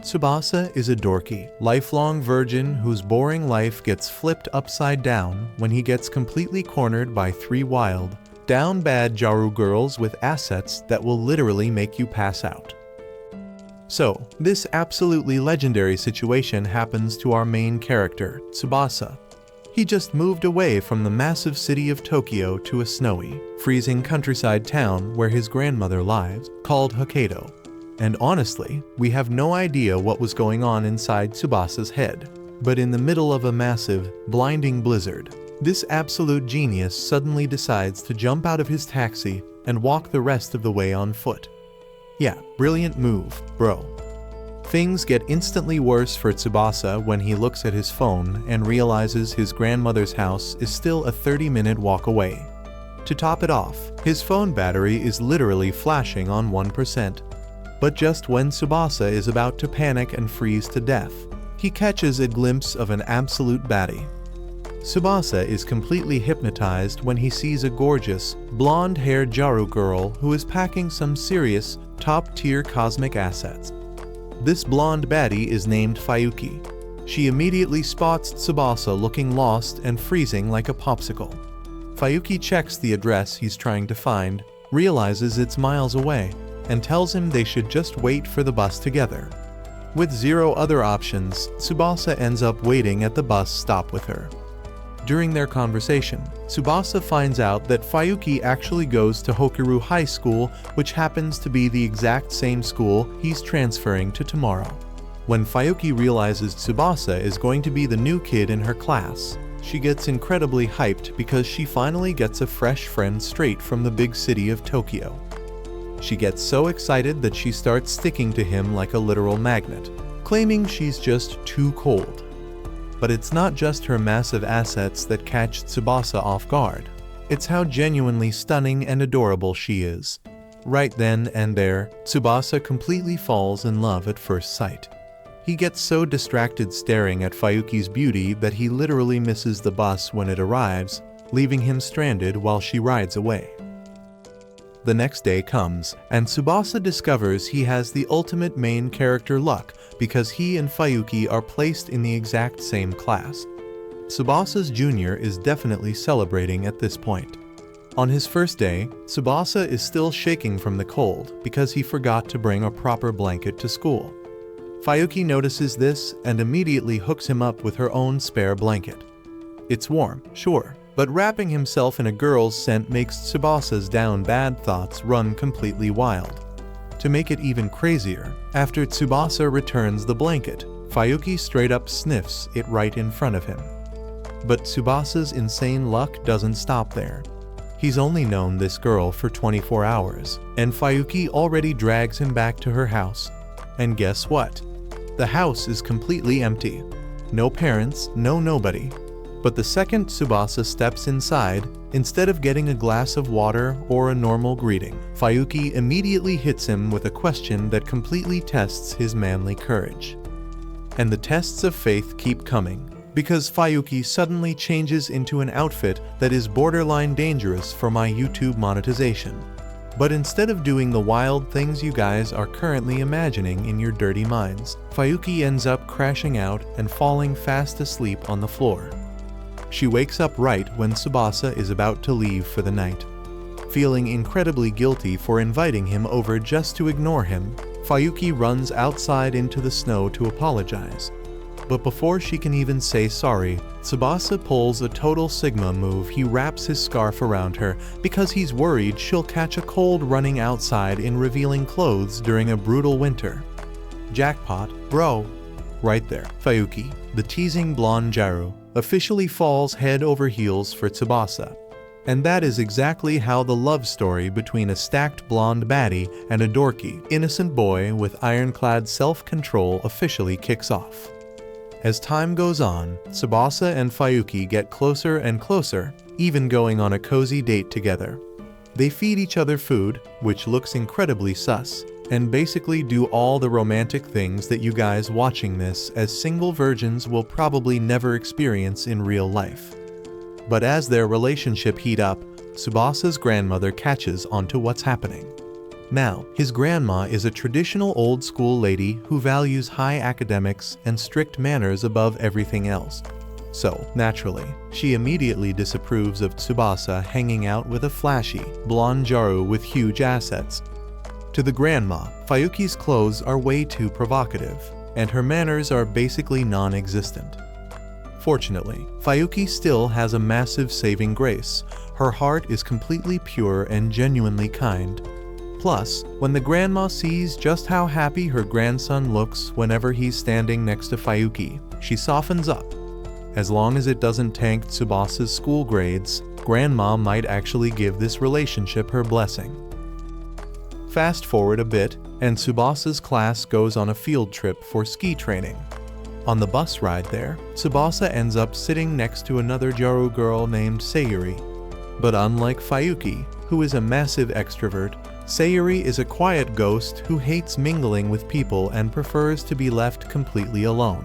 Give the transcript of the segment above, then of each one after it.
Tsubasa is a dorky, lifelong virgin whose boring life gets flipped upside down when he gets completely cornered by three wild, down bad gyarus girls with assets that will literally make you pass out. So, this absolutely legendary situation happens to our main character, Tsubasa. He just moved away from the massive city of Tokyo to a snowy, freezing countryside town where his grandmother lives, called Hokkaido. And honestly, we have no idea what was going on inside Tsubasa's head. But in the middle of a massive, blinding blizzard, this absolute genius suddenly decides to jump out of his taxi and walk the rest of the way on foot. Yeah, brilliant move, bro. Things get instantly worse for Tsubasa when he looks at his phone and realizes his grandmother's house is still a 30-minute walk away. To top it off, his phone battery is literally flashing on 1%. But just when Tsubasa is about to panic and freeze to death, he catches a glimpse of an absolute baddie. Tsubasa is completely hypnotized when he sees a gorgeous, blonde-haired gyarus girl who is packing some serious, top-tier cosmic assets. This blonde baddie is named Fayuki. She immediately spots Tsubasa looking lost and freezing like a popsicle. Fayuki checks the address he's trying to find, realizes it's miles away, and tells him they should just wait for the bus together. With zero other options, Tsubasa ends up waiting at the bus stop with her. During their conversation, Tsubasa finds out that Fayuki actually goes to Hokkaido High School, which happens to be the exact same school he's transferring to tomorrow. When Fayuki realizes Tsubasa is going to be the new kid in her class, she gets incredibly hyped because she finally gets a fresh friend straight from the big city of Tokyo. She gets so excited that she starts sticking to him like a literal magnet, claiming she's just too cold. But it's not just her massive assets that catch Tsubasa off guard. It's how genuinely stunning and adorable she is. Right then and there, Tsubasa completely falls in love at first sight. He gets so distracted staring at Fayuki's beauty that he literally misses the bus when it arrives, leaving him stranded while she rides away. The next day comes, and Tsubasa discovers he has the ultimate main character luck because he and Fayuki are placed in the exact same class. Tsubasa's junior is definitely celebrating at this point. On his first day, Tsubasa is still shaking from the cold because he forgot to bring a proper blanket to school. Fayuki notices this and immediately hooks him up with her own spare blanket. It's warm, sure, but wrapping himself in a girl's scent makes Tsubasa's down bad thoughts run completely wild. To make it even crazier, after Tsubasa returns the blanket, Fayuki straight up sniffs it right in front of him. But Tsubasa's insane luck doesn't stop there. He's only known this girl for 24 hours, and Fayuki already drags him back to her house. And guess what? The house is completely empty. No parents, no nobody. But the second Tsubasa steps inside, instead of getting a glass of water or a normal greeting, Fayuki immediately hits him with a question that completely tests his manly courage. And the tests of faith keep coming, because Fayuki suddenly changes into an outfit that is borderline dangerous for my YouTube monetization. But instead of doing the wild things you guys are currently imagining in your dirty minds, Fayuki ends up crashing out and falling fast asleep on the floor. She wakes up right when Tsubasa is about to leave for the night. Feeling incredibly guilty for inviting him over just to ignore him, Fayuki runs outside into the snow to apologize. But before she can even say sorry, Tsubasa pulls a total Sigma move. He wraps his scarf around her because he's worried she'll catch a cold running outside in revealing clothes during a brutal winter. Jackpot, bro. Right there, Fayuki, the teasing blonde gyarus, officially falls head over heels for Tsubasa. And that is exactly how the love story between a stacked blonde baddie and a dorky, innocent boy with ironclad self-control officially kicks off. As time goes on, Tsubasa and Fayuki get closer and closer, even going on a cozy date together. They feed each other food, which looks incredibly sus, and basically do all the romantic things that you guys watching this as single virgins will probably never experience in real life. But as their relationship heats up, Tsubasa's grandmother catches onto what's happening. Now, his grandma is a traditional old-school lady who values high academics and strict manners above everything else. So, naturally, she immediately disapproves of Tsubasa hanging out with a flashy, blonde gyaru with huge assets. To the grandma, Fayuki's clothes are way too provocative, and her manners are basically non-existent. Fortunately, Fayuki still has a massive saving grace. Her heart is completely pure and genuinely kind. Plus, when the grandma sees just how happy her grandson looks whenever he's standing next to Fayuki, she softens up. As long as it doesn't tank Tsubasa's school grades, grandma might actually give this relationship her blessing. Fast forward a bit, and Tsubasa's class goes on a field trip for ski training. On the bus ride there, Tsubasa ends up sitting next to another gyaru girl named Sayuri. But unlike Fayuki, who is a massive extrovert, Sayuri is a quiet ghost who hates mingling with people and prefers to be left completely alone.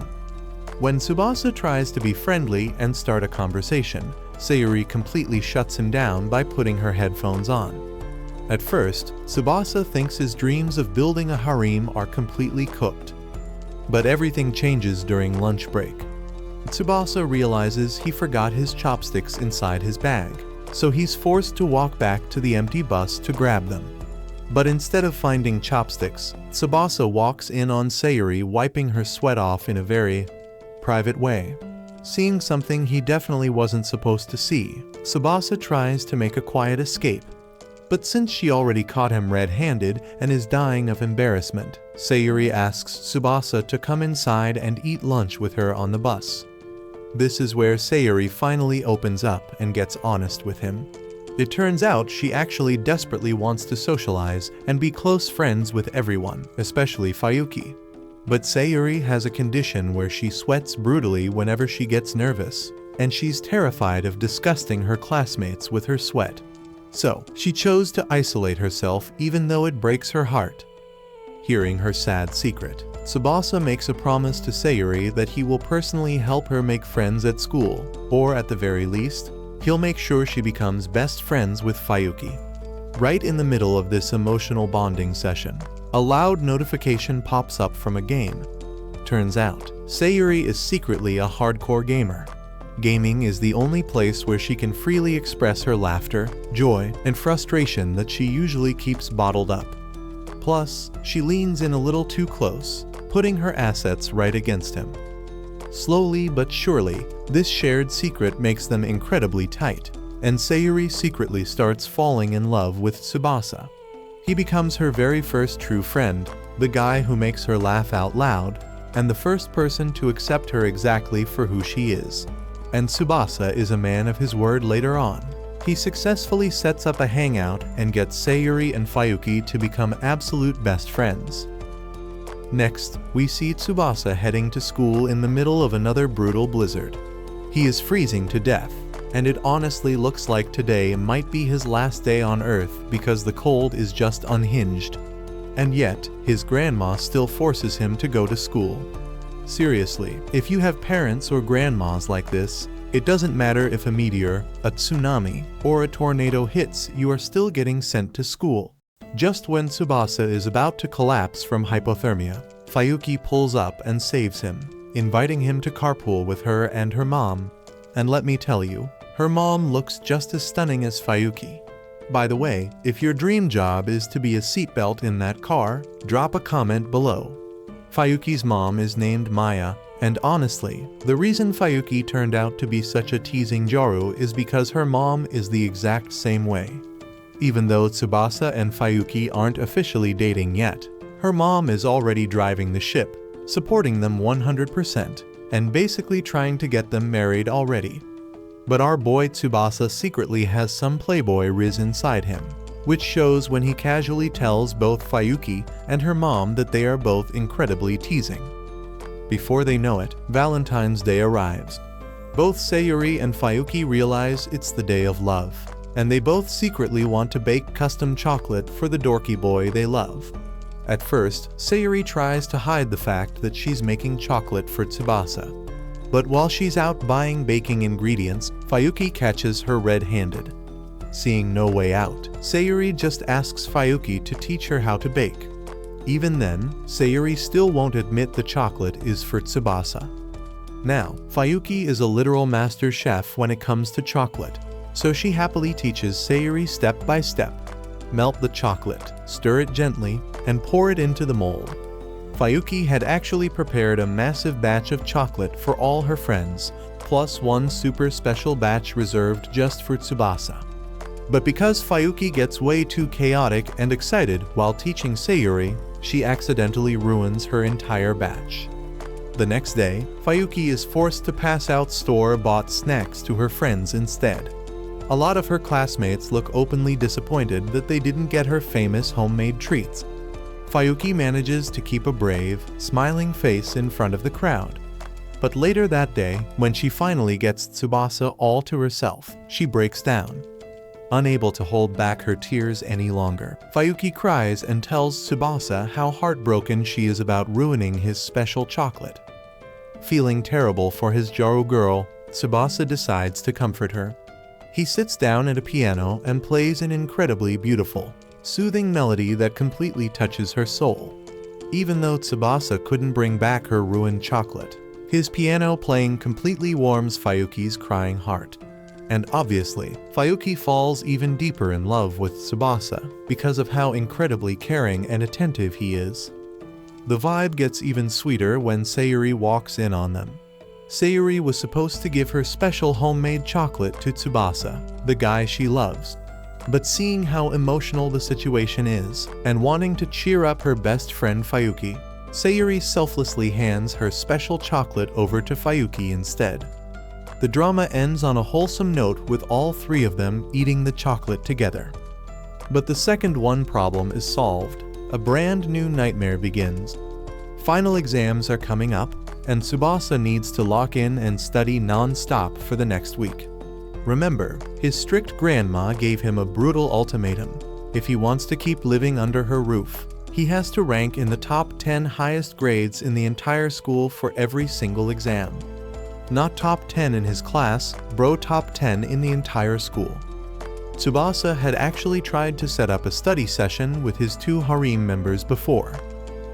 When Tsubasa tries to be friendly and start a conversation, Sayuri completely shuts him down by putting her headphones on. At first, Tsubasa thinks his dreams of building a harem are completely cooked. But everything changes during lunch break. Tsubasa realizes he forgot his chopsticks inside his bag, so he's forced to walk back to the empty bus to grab them. But instead of finding chopsticks, Tsubasa walks in on Sayuri wiping her sweat off in a very private way. Seeing something he definitely wasn't supposed to see, Tsubasa tries to make a quiet escape. But since she already caught him red-handed and is dying of embarrassment, Sayuri asks Tsubasa to come inside and eat lunch with her on the bus. This is where Sayuri finally opens up and gets honest with him. It turns out she actually desperately wants to socialize and be close friends with everyone, especially Fayuki. But Sayuri has a condition where she sweats brutally whenever she gets nervous, and she's terrified of disgusting her classmates with her sweat. So, she chose to isolate herself even though it breaks her heart. Hearing her sad secret, Tsubasa makes a promise to Sayuri that he will personally help her make friends at school, or at the very least, he'll make sure she becomes best friends with Fayuki. Right in the middle of this emotional bonding session, a loud notification pops up from a game. Turns out, Sayuri is secretly a hardcore gamer. Gaming is the only place where she can freely express her laughter, joy, and frustration that she usually keeps bottled up. Plus, she leans in a little too close, putting her assets right against him. Slowly but surely, this shared secret makes them incredibly tight, and Sayuri secretly starts falling in love with Tsubasa. He becomes her very first true friend, the guy who makes her laugh out loud, and the first person to accept her exactly for who she is. And Tsubasa is a man of his word later on. He successfully sets up a hangout and gets Sayuri and Fayuki to become absolute best friends. Next, we see Tsubasa heading to school in the middle of another brutal blizzard. He is freezing to death, and it honestly looks like today might be his last day on Earth because the cold is just unhinged. And yet, his grandma still forces him to go to school. Seriously, if you have parents or grandmas like this, it doesn't matter if a meteor, a tsunami, or a tornado hits, you are still getting sent to school. Just when Tsubasa is about to collapse from hypothermia, Fayuki pulls up and saves him, inviting him to carpool with her and her mom. And let me tell you, her mom looks just as stunning as Fayuki. By the way, if your dream job is to be a seatbelt in that car, drop a comment below. Fayuki's mom is named Maya, and honestly, the reason Fayuki turned out to be such a teasing gyaru is because her mom is the exact same way. Even though Tsubasa and Fayuki aren't officially dating yet, her mom is already driving the ship, supporting them 100%, and basically trying to get them married already. But our boy Tsubasa secretly has some playboy riz inside him, which shows when he casually tells both Fayuki and her mom that they are both incredibly teasing. Before they know it, Valentine's Day arrives. Both Sayuri and Fayuki realize it's the day of love, and they both secretly want to bake custom chocolate for the dorky boy they love. At first, Sayuri tries to hide the fact that she's making chocolate for Tsubasa. But while she's out buying baking ingredients, Fayuki catches her red-handed. Seeing no way out, Sayuri just asks Fayuki to teach her how to bake. Even then, Sayuri still won't admit the chocolate is for Tsubasa. Now, Fayuki is a literal master chef when it comes to chocolate, so she happily teaches Sayuri step by step. Melt the chocolate, stir it gently, and pour it into the mold. Fayuki had actually prepared a massive batch of chocolate for all her friends, plus one super special batch reserved just for Tsubasa. But because Fayuki gets way too chaotic and excited while teaching Sayuri, she accidentally ruins her entire batch. The next day, Fayuki is forced to pass out store-bought snacks to her friends instead. A lot of her classmates look openly disappointed that they didn't get her famous homemade treats. Fayuki manages to keep a brave, smiling face in front of the crowd. But later that day, when she finally gets Tsubasa all to herself, she breaks down. Unable to hold back her tears any longer, Fayuki cries and tells Tsubasa how heartbroken she is about ruining his special chocolate. Feeling terrible for his gyarus girl, Tsubasa decides to comfort her. He sits down at a piano and plays an incredibly beautiful, soothing melody that completely touches her soul. Even though Tsubasa couldn't bring back her ruined chocolate, his piano playing completely warms Fayuki's crying heart. And obviously, Fayuki falls even deeper in love with Tsubasa because of how incredibly caring and attentive he is. The vibe gets even sweeter when Sayuri walks in on them. Sayuri was supposed to give her special homemade chocolate to Tsubasa, the guy she loves. But seeing how emotional the situation is, and wanting to cheer up her best friend Fayuki, Sayuri selflessly hands her special chocolate over to Fayuki instead. The drama ends on a wholesome note with all three of them eating the chocolate together. But the second one problem is solved. A brand new nightmare begins. Final exams are coming up, and Tsubasa needs to lock in and study non-stop for the next week. Remember, his strict grandma gave him a brutal ultimatum. If he wants to keep living under her roof, he has to rank in the top 10 highest grades in the entire school for every single exam. Not top 10 in his class, bro, top 10 in the entire school. Tsubasa had actually tried to set up a study session with his two harem members before.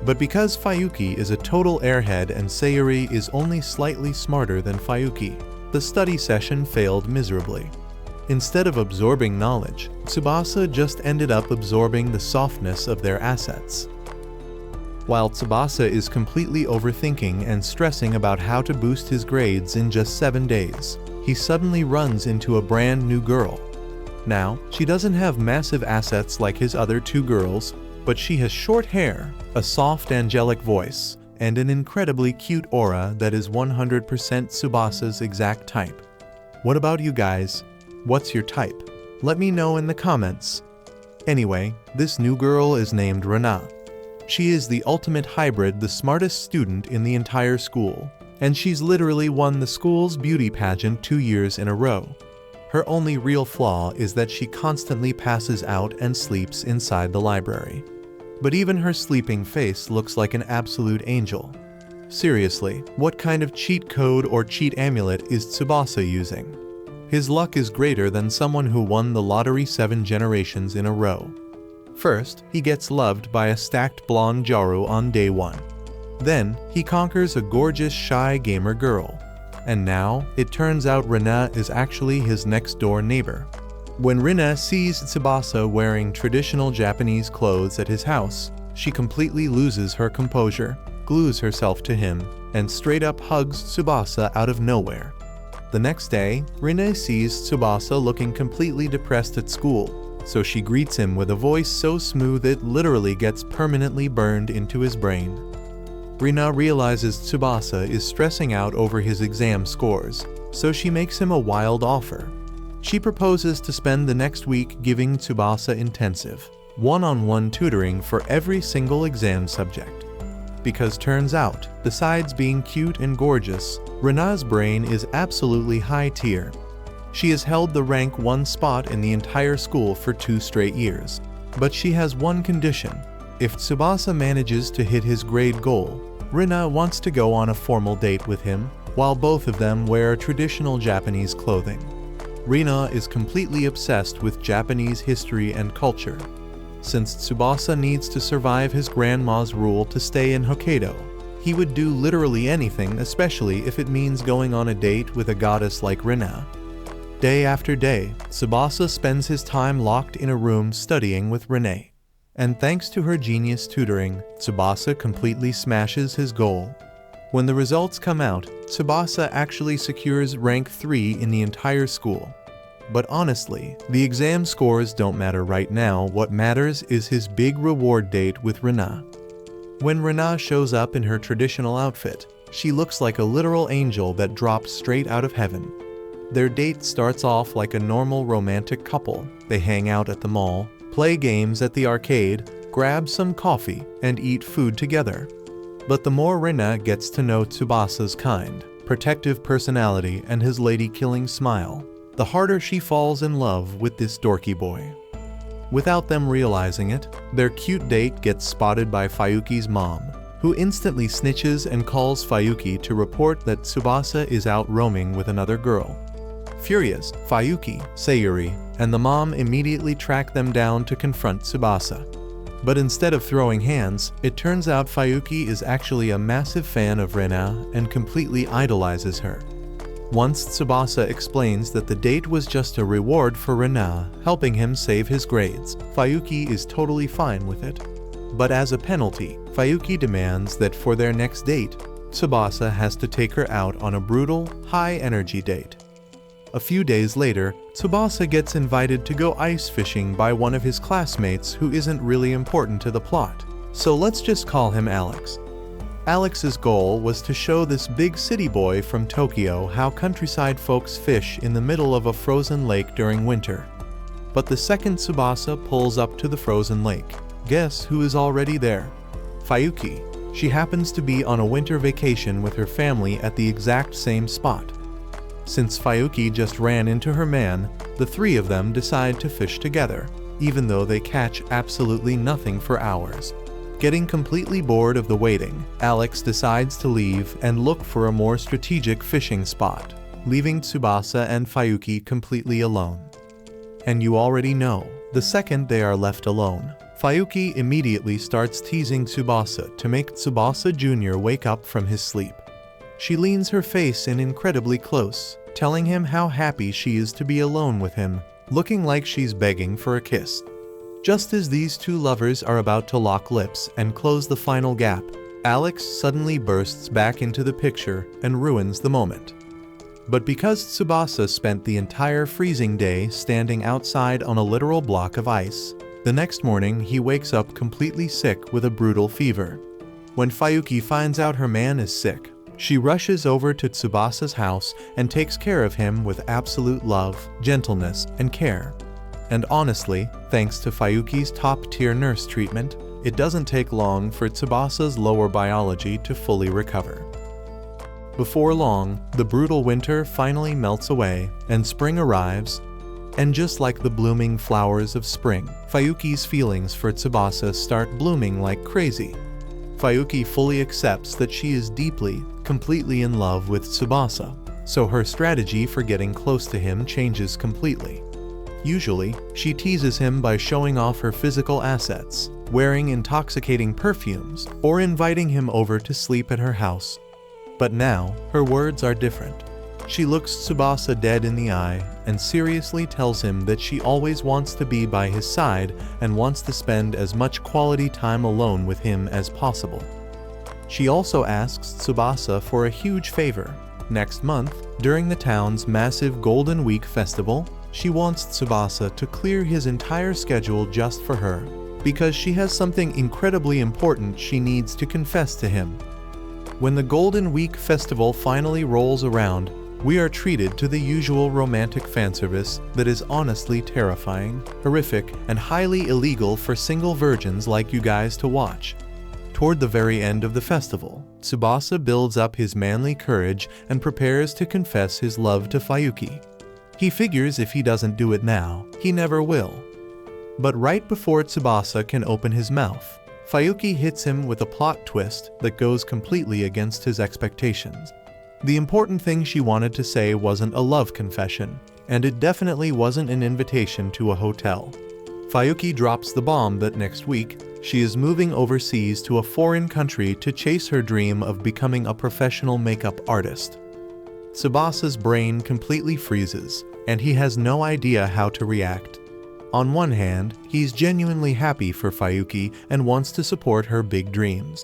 But because Fayuki is a total airhead and Sayuri is only slightly smarter than Fayuki, the study session failed miserably. Instead of absorbing knowledge, Tsubasa just ended up absorbing the softness of their assets. While Tsubasa is completely overthinking and stressing about how to boost his grades in just 7 days, he suddenly runs into a brand new girl. Now, she doesn't have massive assets like his other two girls, but she has short hair, a soft angelic voice, and an incredibly cute aura that is 100% Tsubasa's exact type. What about you guys? What's your type? Let me know in the comments. Anyway, this new girl is named Rina. She is the ultimate hybrid, the smartest student in the entire school, and she's literally won the school's beauty pageant 2 years in a row. Her only real flaw is that she constantly passes out and sleeps inside the library. But even her sleeping face looks like an absolute angel. Seriously, what kind of cheat code or cheat amulet is Tsubasa using? His luck is greater than someone who won the lottery 7 generations in a row. First, he gets loved by a stacked blonde gyarus on day 1. Then, he conquers a gorgeous shy gamer girl. And now, it turns out Rina is actually his next-door neighbor. When Rina sees Tsubasa wearing traditional Japanese clothes at his house, she completely loses her composure, glues herself to him, and straight up hugs Tsubasa out of nowhere. The next day, Rina sees Tsubasa looking completely depressed at school, so she greets him with a voice so smooth it literally gets permanently burned into his brain. Rina realizes Tsubasa is stressing out over his exam scores, so she makes him a wild offer. She proposes to spend the next week giving Tsubasa intensive, one-on-one tutoring for every single exam subject. Because turns out, besides being cute and gorgeous, Rina's brain is absolutely high tier. She has held the rank 1 spot in the entire school for 2 straight years. But she has one condition. If Tsubasa manages to hit his grade goal, Rina wants to go on a formal date with him, while both of them wear traditional Japanese clothing. Rina is completely obsessed with Japanese history and culture. Since Tsubasa needs to survive his grandma's rule to stay in Hokkaido, he would do literally anything, especially if it means going on a date with a goddess like Rina. Day after day, Tsubasa spends his time locked in a room studying with Rina. And thanks to her genius tutoring, Tsubasa completely smashes his goal. When the results come out, Tsubasa actually secures rank 3 in the entire school. But honestly, the exam scores don't matter right now. What matters is his big reward date with Rina. When Rina shows up in her traditional outfit, she looks like a literal angel that dropped straight out of heaven. Their date starts off like a normal romantic couple. They hang out at the mall, play games at the arcade, grab some coffee, and eat food together. But the more Rina gets to know Tsubasa's kind, protective personality and his lady-killing smile, the harder she falls in love with this dorky boy. Without them realizing it, their cute date gets spotted by Fayuki's mom, who instantly snitches and calls Fayuki to report that Tsubasa is out roaming with another girl. Furious, Fayuki, Sayuri, and the mom immediately track them down to confront Tsubasa. But instead of throwing hands, it turns out Fayuki is actually a massive fan of Rina and completely idolizes her. Once Tsubasa explains that the date was just a reward for Rina, helping him save his grades, Fayuki is totally fine with it. But as a penalty, Fayuki demands that for their next date, Tsubasa has to take her out on a brutal, high-energy date. A few days later, Tsubasa gets invited to go ice fishing by one of his classmates who isn't really important to the plot, so let's just call him Alex. Alex's goal was to show this big city boy from Tokyo how countryside folks fish in the middle of a frozen lake during winter. But the second Tsubasa pulls up to the frozen lake, guess who is already there? Fayuki. She happens to be on a winter vacation with her family at the exact same spot. Since Fayuki just ran into her man, the three of them decide to fish together, even though they catch absolutely nothing for hours. Getting completely bored of the waiting, Alex decides to leave and look for a more strategic fishing spot, leaving Tsubasa and Fayuki completely alone. And you already know, the second they are left alone, Fayuki immediately starts teasing Tsubasa to make Tsubasa Jr. wake up from his sleep. She leans her face in incredibly close, telling him how happy she is to be alone with him, looking like she's begging for a kiss. Just as these two lovers are about to lock lips and close the final gap, Alex suddenly bursts back into the picture and ruins the moment. But because Tsubasa spent the entire freezing day standing outside on a literal block of ice, the next morning he wakes up completely sick with a brutal fever. When Fayuki finds out her man is sick, she rushes over to Tsubasa's house and takes care of him with absolute love, gentleness, and care. And honestly, thanks to Fayuki's top-tier nurse treatment, it doesn't take long for Tsubasa's lower biology to fully recover. Before long, the brutal winter finally melts away, and spring arrives, and just like the blooming flowers of spring, Fayuki's feelings for Tsubasa start blooming like crazy. Fayuki fully accepts that she is deeply, completely in love with Tsubasa, so her strategy for getting close to him changes completely. Usually, she teases him by showing off her physical assets, wearing intoxicating perfumes, or inviting him over to sleep at her house. But now, her words are different. She looks Tsubasa dead in the eye and seriously tells him that she always wants to be by his side and wants to spend as much quality time alone with him as possible. She also asks Tsubasa for a huge favor. Next month, during the town's massive Golden Week festival, she wants Tsubasa to clear his entire schedule just for her, because she has something incredibly important she needs to confess to him. When the Golden Week festival finally rolls around, we are treated to the usual romantic fanservice that is honestly terrifying, horrific, and highly illegal for single virgins like you guys to watch. Toward the very end of the festival, Tsubasa builds up his manly courage and prepares to confess his love to Fayuki. He figures if he doesn't do it now, he never will. But right before Tsubasa can open his mouth, Fayuki hits him with a plot twist that goes completely against his expectations. The important thing she wanted to say wasn't a love confession. and it definitely wasn't an invitation to a hotel. Fayuki drops the bomb that next week, she is moving overseas to a foreign country to chase her dream of becoming a professional makeup artist. Tsubasa's brain completely freezes, and he has no idea how to react. On one hand, he's genuinely happy for Fayuki and wants to support her big dreams.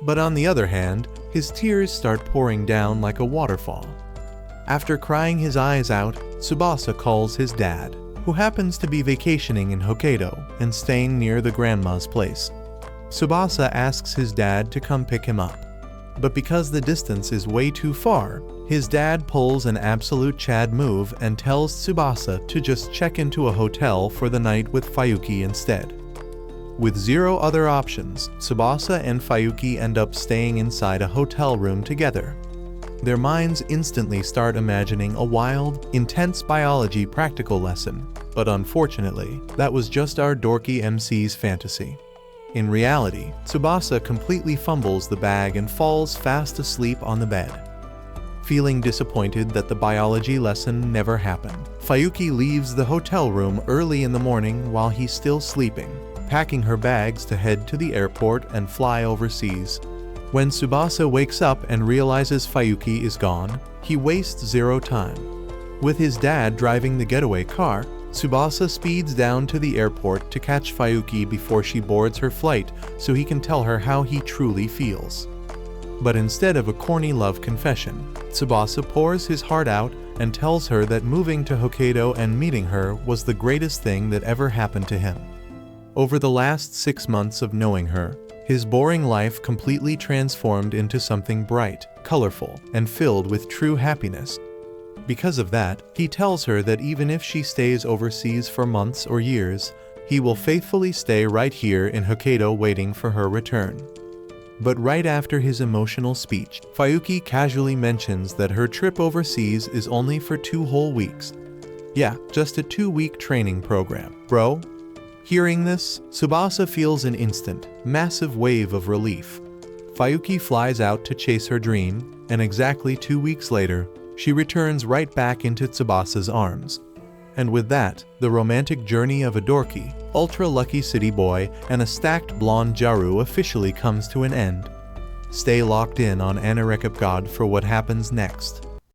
But on the other hand, his tears start pouring down like a waterfall. After crying his eyes out, Tsubasa calls his dad, who happens to be vacationing in Hokkaido and staying near the grandma's place. Tsubasa asks his dad to come pick him up. But because the distance is way too far, his dad pulls an absolute Chad move and tells Tsubasa to just check into a hotel for the night with Fayuki instead. With zero other options, Tsubasa and Fayuki end up staying inside a hotel room together. Their minds instantly start imagining a wild, intense biology practical lesson, but unfortunately, that was just our dorky MC's fantasy. In reality, Tsubasa completely fumbles the bag and falls fast asleep on the bed. Feeling disappointed that the biology lesson never happened, Fayuki leaves the hotel room early in the morning while he's still sleeping, packing her bags to head to the airport and fly overseas. When Tsubasa wakes up and realizes Fayuki is gone, he wastes zero time. With his dad driving the getaway car, Tsubasa speeds down to the airport to catch Fayuki before she boards her flight so he can tell her how he truly feels. But instead of a corny love confession, Tsubasa pours his heart out and tells her that moving to Hokkaido and meeting her was the greatest thing that ever happened to him. Over the last 6 months of knowing her, his boring life completely transformed into something bright, colorful, and filled with true happiness. Because of that, he tells her that even if she stays overseas for months or years, he will faithfully stay right here in Hokkaido waiting for her return. But right after his emotional speech, Fayuki casually mentions that her trip overseas is only for 2 whole weeks. Yeah, just a 2-week training program, bro. Hearing this, Tsubasa feels an instant, massive wave of relief. Fayuki flies out to chase her dream, and exactly 2 weeks later, she returns right back into Tsubasa's arms. And with that, the romantic journey of a dorky, ultra-lucky city boy and a stacked blonde gyarus officially comes to an end. Stay locked in on Anirecap God for what happens next.